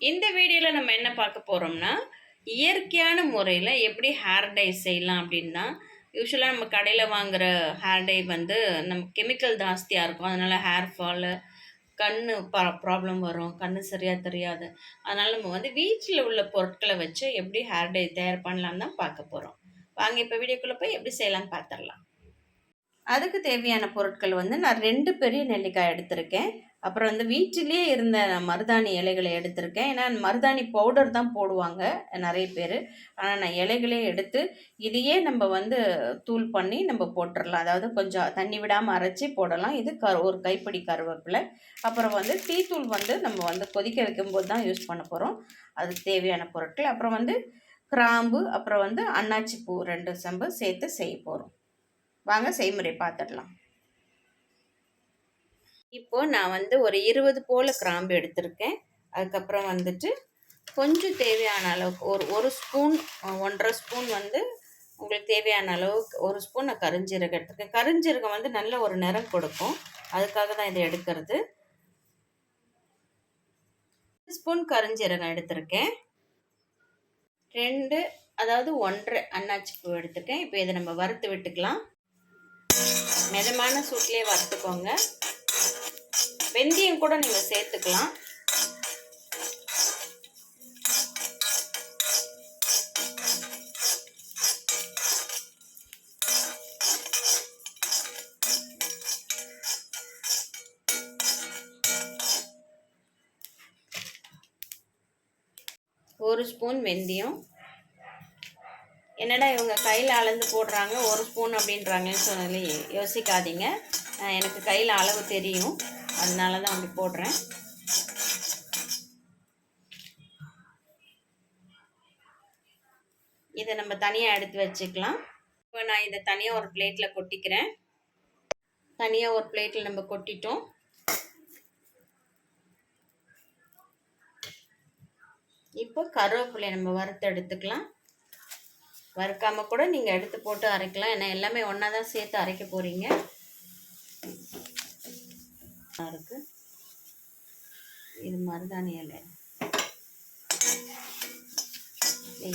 இந்த வீடியோவில் நம்ம என்ன பார்க்க போகிறோம்னா, இயற்கையான முறையில் எப்படி ஹேர் டை செய்யலாம் அப்படின்னா, யூஸ்வலாக நம்ம கடையில் வாங்குகிற ஹேர் டை வந்து நம்ம கெமிக்கல் ஜாஸ்தியாக இருக்கும். அதனால் ஹேர் ஃபாலு, கண்ணு ப்ராப்ளம் வரும், கண்ணு சரியாக தெரியாது. அதனால் நம்ம வந்து வீட்டில் உள்ள பொருட்களை வச்சு எப்படி ஹேர் டை தயார் பண்ணலான்னு தான் பார்க்க போகிறோம். வாங்க இப்போ வீடியோக்குள்ளே போய் எப்படி செய்யலாம்னு பார்த்துடலாம். அதுக்கு தேவையான பொருட்கள் வந்து நான் 2 பெரிய நெல்லிக்காய் எடுத்திருக்கேன். அப்புறம் வந்து வீட்டிலேயே இருந்த மருதாணி இலைகளை எடுத்திருக்கேன். ஏன்னா மருதாணி பவுடர் தான் போடுவாங்க நிறைய பேர். ஆனால் நான் இலைகளே எடுத்து இதையே நம்ம வந்து தூள் பண்ணி நம்ம போட்டுடலாம். அதாவது கொஞ்சம் தண்ணி விடாமல் அரைச்சி போடலாம். இது ஒரு கைப்பிடி கருவேப்பிலை. அப்புறம் வந்து டீ தூள் வந்து நம்ம வந்து கொதிக்க வைக்கும்போது தான் யூஸ் பண்ண போகிறோம். அதுக்கு தேவையான பொருட்கள். அப்புறம் வந்து கிராம்பு, அப்புறம் வந்து அன்னாச்சி பூ 2 செம்பு சேர்த்து செய்ய போகிறோம். வாங்க செய்முறை பார்த்துடலாம். இப்போது நான் வந்து ஒரு 20 போல் கிராம்பு எடுத்திருக்கேன். அதுக்கப்புறம் வந்துட்டு கொஞ்சம் தேவையான அளவுக்கு ஒரு ஸ்பூன், 1.5 ஸ்பூன் வந்து உங்களுக்கு தேவையான அளவுக்கு 1 ஸ்பூன் நான் கருஞ்சீரகம் எடுத்திருக்கேன். கருஞ்சீரகம் வந்து நல்ல ஒரு நிறம் கொடுக்கும், அதுக்காக தான் இதை எடுக்கிறது. 1 ஸ்பூன் கருஞ்சீரகம் எடுத்திருக்கேன். 2 அதாவது 1.5 அன்னாச்சி பூ எடுத்திருக்கேன். இப்போ இதை நம்ம வறுத்து விட்டுக்கலாம். மிதமான சூட்லேயே வறுத்துக்கோங்க. வெந்தயம் கூட நீங்கள் சேர்த்துக்கலாம். ஒரு ஸ்பூன் வெந்தயம். என்னடா இவங்க கையில் அளந்து போடுறாங்க, 1 ஸ்பூன் அப்படின்றாங்கன்னு சொல்லி யோசிக்காதீங்க. எனக்கு கையில் அளவு தெரியும், அதனால தான் அப்படி போடுறேன். இதை நம்ம தனியாக எடுத்து வச்சுக்கலாம். இப்போ நான் இதை தனியாக ஒரு பிளேட்டில் கொட்டிக்கிறேன். தனியாக ஒரு பிளேட்டில் நம்ம கொட்டிட்டோம். இப்போ கருவேப்பிலையை நம்ம வறுத்து எடுத்துக்கலாம். வறுக்காமல் கூட நீங்கள் எடுத்து போட்டு அரைக்கலாம். ஏன்னா எல்லாமே ஒன்றா தான் சேர்த்து அரைக்க போகிறீங்க. இருக்கு இது மருதாணி இலை.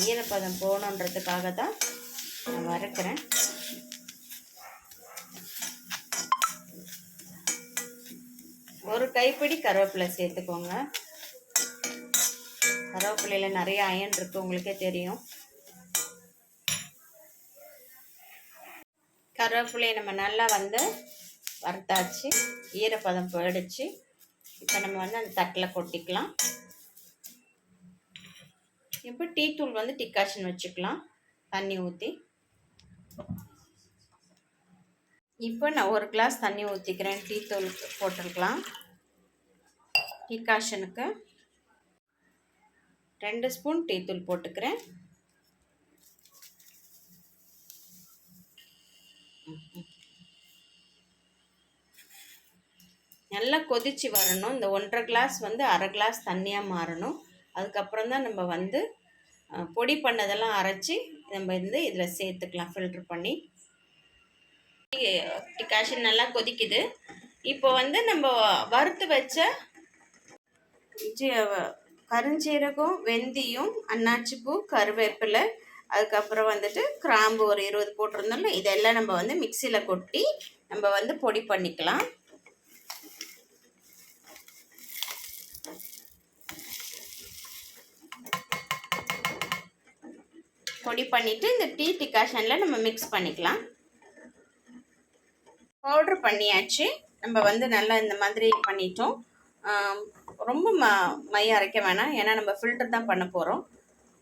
ஈரப்பதம் போகணுன்றதுக்காக தான் நான் வறுக்கிறேன். ஒரு கைப்பிடி கருவேப்பிலை சேர்த்துக்கோங்க. கருவேப்பிலையில் நிறைய அயன் இருக்குது, உங்களுக்கே தெரியும். கருவேப்பிலையை நம்ம நல்லா வந்து வறுத்தாச்சு, ஈரப்பதம் போயிடுச்சு. இப்போ நம்ம வந்து அந்த தட்டில் கொட்டிக்கலாம். இப்போ டீ தூள் வந்து டிகாஷன் வச்சுக்கலாம், தண்ணி ஊற்றி. இப்போ நான் 1 கிளாஸ் தண்ணி ஊற்றிக்கிறேன். டீ தூள் போட்டிருக்கலாம். டிகாஷனுக்கு 2 ஸ்பூன் டீ தூள் போட்டுக்கிறேன். நல்லா கொதிச்சு வரணும். இந்த 1.5 கிளாஸ் வந்து 1/2 கிளாஸ் தண்ணியாக மாறணும். அதுக்கப்புறம் தான் நம்ம வந்து பொடி பண்ணதெல்லாம் அரைச்சி நம்ம வந்து இதில் சேர்த்துக்கலாம், ஃபில்ட்ரு பண்ணி. டிகாஷன் நல்லா கொதிக்குது. இப்போ வந்து நம்ம வறுத்து வச்ச கருஞ்சீரகம், வெந்தயம், அன்னாச்சிப்பூ, கருவேப்பிலை, அதுக்கப்புறம் வந்துட்டு கிராம்பு ஒரு 20 போட்டிருந்தோம்ல, இதெல்லாம் நம்ம வந்து மிக்சியில் கொட்டி நம்ம வந்து பொடி பண்ணிக்கலாம். பொடி பண்ணிவிட்டு இந்த டீ டிகாஷனில் நம்ம மிக்ஸ் பண்ணிக்கலாம். பவுட்ரு பண்ணியாச்சு. நம்ம வந்து நல்லா இந்த மாதிரி பண்ணிட்டோம். ரொம்ப மையம் அரைக்க வேணாம், ஏன்னா நம்ம ஃபில்டர் தான் பண்ண போகிறோம்.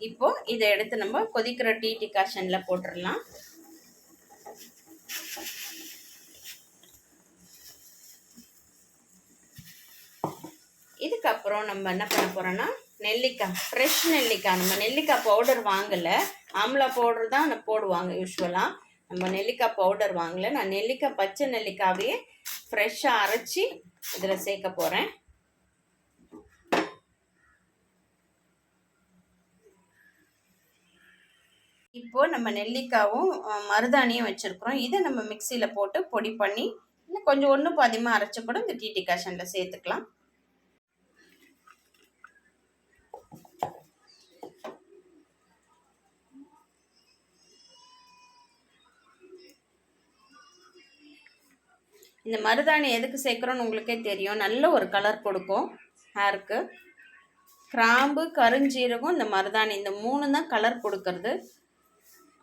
இப்போது இதை எடுத்து நம்ம கொதிக்கிற டீ டிகாஷனில் போட்டுடலாம். இதுக்கப்புறம் நம்ம என்ன பண்ண போகிறோன்னா, நெல்லிக்காய், ஃப்ரெஷ் நெல்லிக்காய். நம்ம நெல்லிக்காய் பவுடர் வாங்கலை, ஆம்லா பவுடர் தான் போடுவாங்க யூஸ்வலாக. நம்ம நெல்லிக்காய் பவுடர் வாங்கலை. நான் நெல்லிக்காய், பச்சை நெல்லிக்காவையே ஃப்ரெஷ்ஷாக அரைச்சி இதில் சேர்க்க போகிறேன். இப்போது நம்ம நெல்லிக்காவும் மருதாணியும் வச்சுருக்குறோம். இதை நம்ம மிக்சியில் போட்டு பொடி பண்ணி இன்னும் கொஞ்சம் ஒன்று பாதியமாக அரைச்சி கூட இந்த டீ டிகாஷனில் சேர்த்துக்கலாம். இந்த மருதாணி எதுக்கு சேர்க்குறோன்னு உங்களுக்கே தெரியும், நல்ல ஒரு கலர் கொடுக்கும் ஹேருக்கு. கிராம்பு, கருஞ்சீரகம், இந்த மருதாணி, இந்த 3 தான் கலர் கொடுக்கறது.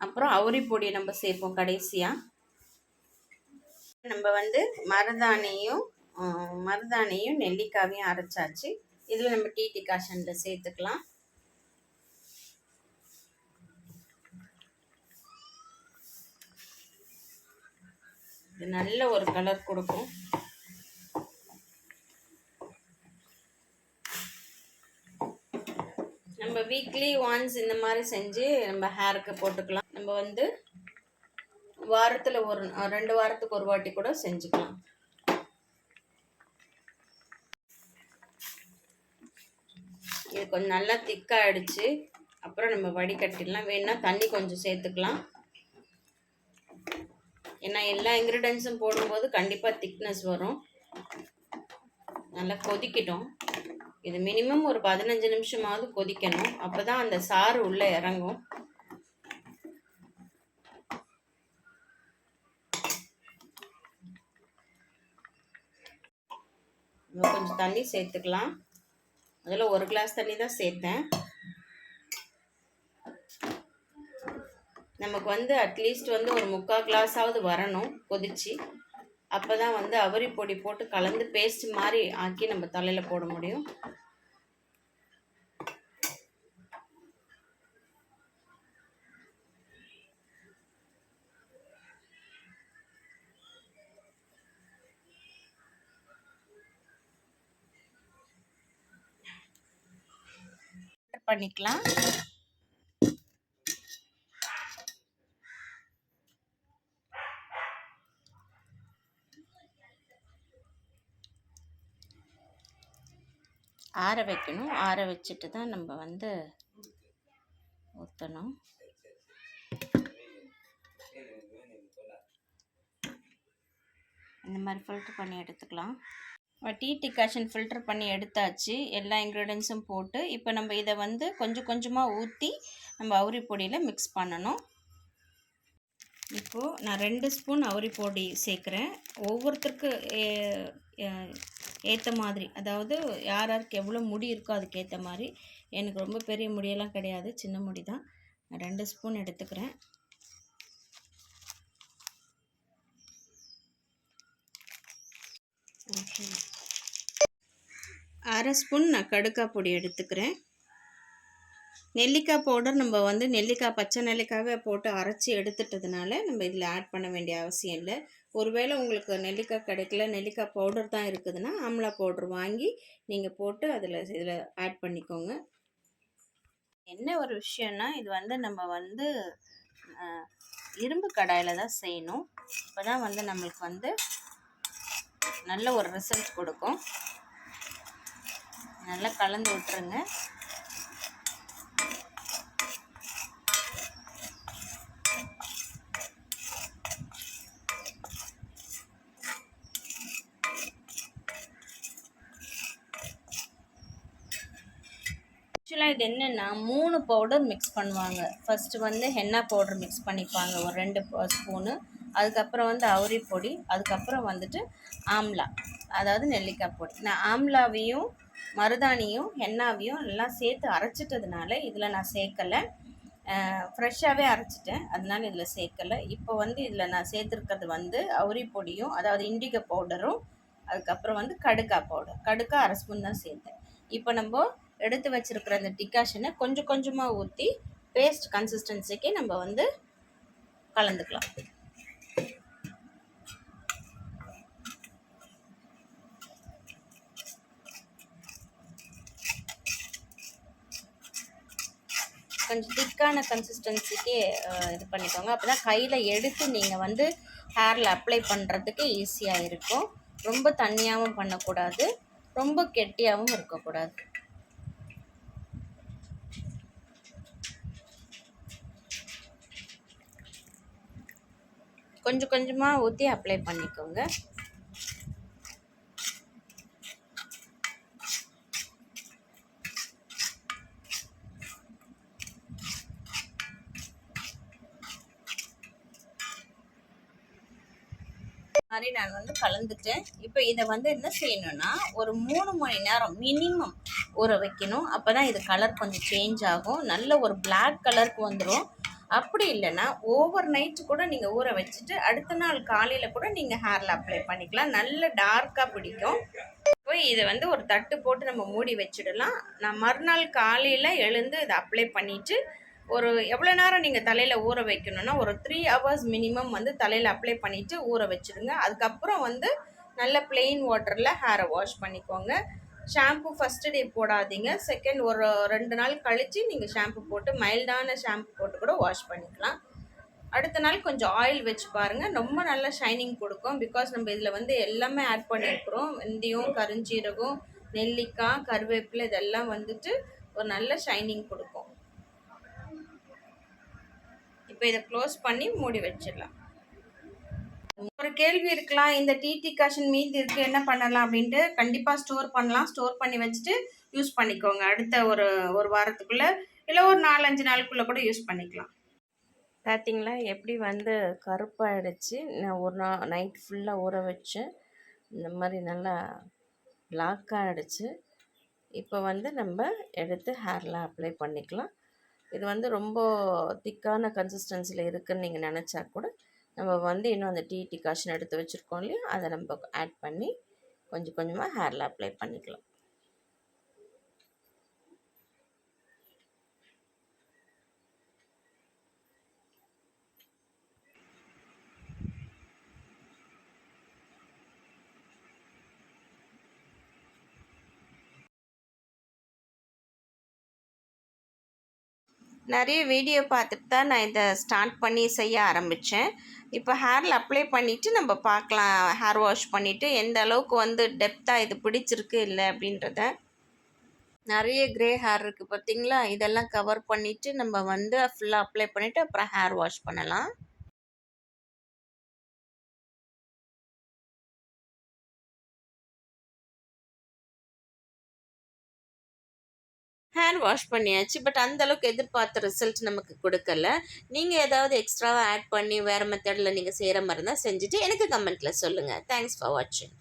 அப்புறம் அவுரி பொடி நம்ம சேர்ப்போம் கடைசியாக. நம்ம வந்து மருதாணியும் நெல்லிக்காவையும் அரைச்சாச்சு. இதில் நம்ம டீ டிகாஷனில் சேர்த்துக்கலாம். இது நல்ல ஒரு கலர் கொடுக்கும். நம்ம வீக்லி ஒன்ஸ் இந்த மாதிரி செஞ்சு நம்ம ஹேருக்கு போட்டுக்கலாம். நம்ம வந்து வாரத்தில் 2 வாரத்துக்கு ஒரு வாட்டி கூட செஞ்சுக்கலாம். இது கொஞ்சம் நல்லா திக்காகிடுச்சு. அப்புறம் நம்ம வடிகட்டிடலாம். வேணுன்னா தண்ணி கொஞ்சம் சேர்த்துக்கலாம். ஏன்னா எல்லா இன்க்ரீடியன்ஸும் போடும்போது கண்டிப்பாக திக்னஸ் வரும். நல்லா கொதிக்கிட்டோம். இது மினிமம் ஒரு 15 நிமிஷமாவது கொதிக்கணும். அப்போ தான் அந்த சாறு உள்ளே இறங்கும். கொஞ்சம் தண்ணி சேர்த்துக்கலாம். அதில் 1 கிளாஸ் தண்ணி தான் சேர்த்தேன். நமக்கு வந்து அட்லீஸ்ட் வந்து ஒரு 3/4 கிளாஸாவது வரணும் கொதிச்சு. அப்போ தான் வந்து அவரி பொடி போட்டு கலந்து பேஸ்ட் மாதிரி ஆக்கி நம்ம தலையில் போட முடியும். பண்ணிக்கலாம். ஆற வைக்கணும். ஆற வச்சுட்டு தான் நம்ம வந்து ஊற்றணும். இந்த மாதிரி ஃபில்டர் பண்ணி எடுத்துக்கலாம். டீ டிகாஷன் ஃபில்டர் பண்ணி எடுத்தாச்சு. எல்லா இன்க்ரீடியன்ஸும் போட்டு இப்போ நம்ம இதை வந்து கொஞ்சம் கொஞ்சமாக ஊற்றி நம்ம அவுரி பொடியில் மிக்ஸ் பண்ணணும். இப்போது நான் 2 ஸ்பூன் அவுரி பொடி சேர்க்குறேன். ஒவ்வொருத்தருக்கு ஏற்ற மாதிரி, அதாவது யாருக்கு எவ்வளோ முடி இருக்கோ அதுக்கேற்ற மாதிரி. எனக்கு ரொம்ப பெரிய முடியெல்லாம் கிடையாது, சின்ன முடி தான். நான் 2 ஸ்பூன் எடுத்துக்கிறேன். அரை ஸ்பூன் நான் கடுக்காய் பொடி எடுத்துக்கிறேன். நெல்லிக்காய் பவுடர் நம்ம வந்து நெல்லிக்காய், பச்சை நெல்லிக்காவை போட்டு அரைச்சி எடுத்துட்டதுனால நம்ம இதில் ஆட் பண்ண வேண்டிய அவசியம் இல்லை. ஒருவேளை உங்களுக்கு நெல்லிக்காய் கிடைக்கல, நெல்லிக்காய் பவுடர் தான் இருக்குதுன்னா ஆம்லா பவுடர் வாங்கி நீங்கள் போட்டு இதில் ஆட் பண்ணிக்கோங்க. என்ன ஒரு விஷயம்னா, இது வந்து நம்ம வந்து இரும்பு கடாயில் தான் செய்யணும். இப்போ தான் வந்து நம்மளுக்கு வந்து நல்ல ஒரு ரிசல்ட் கொடுக்கும். நல்லா கலந்து விட்டுருங்க. ஆக்சுவலாக இது என்னென்னா 3 பவுடர் மிக்ஸ் பண்ணுவாங்க. ஃபஸ்ட்டு வந்து ஹென்னா பவுடர் மிக்ஸ் பண்ணிப்பாங்க ஒரு 2 ஸ்பூனு. அதுக்கப்புறம் வந்து அவுரி பொடி, அதுக்கப்புறம் வந்துட்டு ஆம்லா, அதாவது நெல்லிக்காய் பொடி. நான் ஆம்லாவையும் மருதாணியும் ஹென்னாவையும் எல்லாம் சேர்த்து அரைச்சிட்டதுனால இதில் நான் சேர்க்கலை. ஃப்ரெஷ்ஷாகவே அரைச்சிட்டேன், அதனால இதில் சேர்க்கலை. இப்போ வந்து இதில் நான் சேர்த்துருக்கிறது வந்து அவுரி பொடியும், அதாவது இண்டிகோ பவுடரும், அதுக்கப்புறம் வந்து கடுக்காய் பவுடர். கடுக்காய் அரை ஸ்பூன் தான் சேர்த்தேன். இப்போ நம்ம எடுத்து வச்சுருக்கிற அந்த டிகாஷனை கொஞ்சம் கொஞ்சமாக ஊற்றி பேஸ்ட் கன்சிஸ்டன்சிக்கு நம்ம வந்து கலந்துக்கலாம். கொஞ்சம் திக்கான கன்சிஸ்டன்சிக்கு இது பண்ணிக்கோங்க. அப்போ தான் கையில் எடுத்து நீங்கள் வந்து ஹேரில் அப்ளை பண்ணுறதுக்கு ஈஸியாக இருக்கும். ரொம்ப தண்ணியாகவும் பண்ணக்கூடாது, ரொம்ப கெட்டியாகவும் இருக்கக்கூடாது. கொஞ்சம் கொஞ்சமாக ஊற்றி அப்ளை பண்ணிக்கோங்க. மாதிரி நான் வந்து கலந்துட்டேன். இப்போ இதை வந்து என்ன செய்யணும்னா ஒரு 3 மணி நேரம் மினிமம் ஊற வைக்கணும். அப்போ தான் இது கலர் கொஞ்சம் சேஞ்ச் ஆகும், நல்ல ஒரு பிளாக் கலருக்கு வந்துடும். அப்படி இல்லைன்னா ஓவர் நைட்டு கூட நீங்கள் ஊற வச்சுட்டு அடுத்த நாள் காலையில் கூட நீங்கள் ஹேரில் அப்ளை பண்ணிக்கலாம், நல்ல டார்க்காக பிடிக்கும். இப்போ இதை வந்து ஒரு தட்டு போட்டு நம்ம மூடி வச்சிடலாம். நான் மறுநாள் காலையில் எழுந்து இதை அப்ளை பண்ணிவிட்டு ஒரு எவ்வளோ நேரம் நீங்கள் தலையில் ஊற வைக்கணும்னா ஒரு 3 ஹவர்ஸ் மினிமம் வந்து தலையில் அப்ளை பண்ணிவிட்டு ஊற வச்சுருங்க. அதுக்கப்புறம் வந்து நல்ல பிளெயின் வாட்டரில் ஹேரை வாஷ் பண்ணிக்கோங்க. ஷாம்பு ஃபஸ்ட்டு டே போடாதீங்க, செகண்ட் ஒரு 2 நாள் கழித்து நீங்கள் ஷாம்பு போட்டு மைல்டான ஷாம்பு போட்டு கூட வாஷ் பண்ணிக்கலாம். அடுத்த நாள் கொஞ்சம் ஆயில் வச்சு பாருங்கள், ரொம்ப நல்ல ஷைனிங் கொடுக்கும். பிகாஸ் நம்ம இதில் வந்து எல்லாமே ஆட் பண்ணியிருக்கிறோம், வெந்தயம், கருஞ்சீரகம், நெல்லிக்காய், கருவேப்பிலை, இதெல்லாம் வந்துட்டு ஒரு நல்ல ஷைனிங் கொடுக்கும். இப்போ இதை க்ளோஸ் பண்ணி மூடி வச்சிடலாம். ஒரு கேள்வி இருக்கலாம், இந்த டீ டிகாஷன் மீதி இருக்குது என்ன பண்ணலாம் அப்படின்ட்டு. கண்டிப்பாக ஸ்டோர் பண்ணலாம், ஸ்டோர் பண்ணி வச்சுட்டு யூஸ் பண்ணிக்கோங்க. அடுத்த ஒரு வாரத்துக்குள்ளே இல்லை ஒரு 4-5 நாளுக்குள்ளே கூட யூஸ் பண்ணிக்கலாம். பார்த்தீங்களா எப்படி வந்து கருப்பாயிடுச்சு. நான் ஒரு நைட் ஃபுல்லாக ஊற வச்சேன், இந்த மாதிரி நல்லா பிளாக்காக ஆகிடுச்சு. இப்போ வந்து நம்ம எடுத்து ஹேரில் அப்ளை பண்ணிக்கலாம். இது வந்து ரொம்ப திக்கான கன்சிஸ்டன்சியில் இருக்குதுன்னு நீங்கள் நினச்சா கூட நம்ம வந்து இன்னும் அந்த டீ டிகாஷன் எடுத்து வச்சுருக்கோம் இல்லையா, அதை நம்ம ஆட் பண்ணி கொஞ்சம் கொஞ்சமாக ஹேரில் அப்ளை பண்ணிக்கலாம். நிறைய வீடியோ பார்த்துட்டு தான் நான் இதை ஸ்டார்ட் பண்ணி செய்ய ஆரம்பித்தேன். இப்போ ஹேரில் அப்ளை பண்ணிவிட்டு நம்ம பார்க்கலாம், ஹேர் வாஷ் பண்ணிவிட்டு எந்த அளவுக்கு வந்து டெப்த்தாக இது பிடிச்சிருக்கு இல்லை அப்படின்றத. நிறைய க்ரே ஹேர் இருக்குது பார்த்தீங்களா, இதெல்லாம் கவர் பண்ணிவிட்டு நம்ம வந்து ஃபுல்லாக அப்ளை பண்ணிவிட்டு அப்புறம் ஹேர் வாஷ் பண்ணலாம். ஹேர் வாஷ் பண்ணியாச்சு, பட் அந்தளவுக்கு எதிர்பார்த்த ரிசல்ட் நமக்கு கொடுக்கல. நீங்கள் ஏதாவது எக்ஸ்ட்ராவாக ஆட் பண்ணி வேறு மெத்தடில் நீங்கள் செய்கிற மாதிரி இருந்தால் செஞ்சுட்டு எனக்கு கமெண்ட்டில் சொல்லுங்கள். தேங்க்ஸ் ஃபார் வாட்சிங்.